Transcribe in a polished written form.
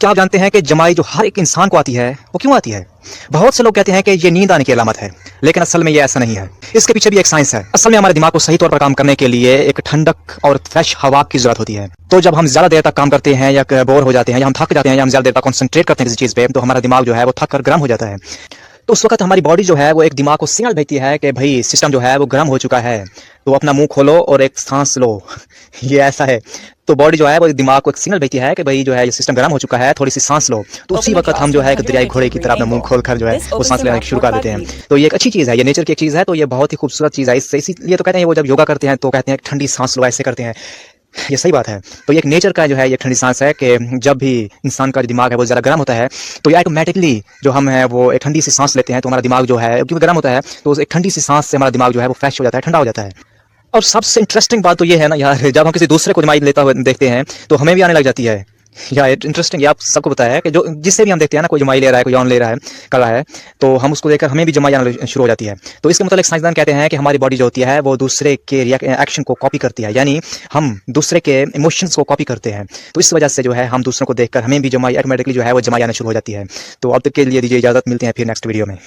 क्या आप जानते हैं कि जमाई जो हर एक इंसान को आती है वो क्यों आती है? बहुत से लोग कहते हैं कि ये नींद आने की अलामत है, लेकिन असल में ये ऐसा नहीं है। इसके पीछे भी एक साइंस है। असल में हमारे दिमाग को सही तौर पर काम करने के लिए एक ठंडक और फ्रेश हवा की जरूरत होती है। तो जब हम ज्यादा देर तक काम करते हैं या बोर हो जाते हैं या हम थक जाते हैं या हम ज्यादा देर तक कॉन्सेंट्रेट करते हैं किसी चीज पे, तो हमारा दिमाग जो है वो थक कर गर्म हो जाता है। तो उस वक्त हमारी बॉडी जो है वो एक दिमाग को सिग्नल भेजती है कि भाई सिस्टम जो है वो गर्म हो चुका है, तो अपना मुंह खोलो और एक सांस लो। ये ऐसा है। तो बॉडी जो है वो दिमाग को एक सिग्नल भेजती है कि भाई जो है ये सिस्टम गर्म हो चुका है, थोड़ी सी सांस लो। तो उसी वक्त हम जो है एक दरियाई घोड़े की तरह अपना मुंह खोलकर जो है वो सांस लेना शुरू कर देते हैं। तो ये एक अच्छी चीज़ है, ये नेचर की एक चीज़ है, तो ये बहुत ही खूबसूरत चीज़ है। इससे इसीलिए तो कहते हैं वो जब योगा करते हैं तो कहते हैं ठंडी सांस लो, ऐसे करते हैं। ये सही बात है। तो ये एक नेचर का जो है ये ठंडी सांस है कि जब भी इंसान का जो दिमाग है वो ज़रा गर्म होता है, तो ये ऑटोमेटिकली जो हम है वो एक ठंडी सी सांस लेते हैं, तो हमारा दिमाग जो है क्योंकि गर्म होता है तो एक ठंडी सी सांस से हमारा दिमाग जो है वो फ्रेश हो जाता है, ठंडा हो जाता है। और सबसे इंटरेस्टिंग बात तो ये है ना यार, जब हम किसी दूसरे को दिमाग लेता हुआ देखते हैं तो हमें भी आने लग जाती है। या इंटरेस्टिंग, ये आप सबको पता है कि जो जिससे भी हम देखते हैं ना, कोई जमाई ले रहा है, कोई यौन ले रहा है, कर रहा है, तो हम उसको देखकर हमें भी जमाई आना शुरू हो जाती है। तो इसके मतलब साइंसदान कहते हैं कि हमारी बॉडी जो होती है वो दूसरे के एक्शन को कॉपी करती है, यानी हम दूसरे के इमोशंस को कॉपी करते हैं। तो इस वजह से जो है हम दूसरों को देखकर हमें भी जमाई ऑटोमेटिकली जो है वो जमाई आना शुरू हो जाती है। तो अब तक के लिए दीजिए इजाजत, मिलते हैं फिर नेक्स्ट वीडियो में।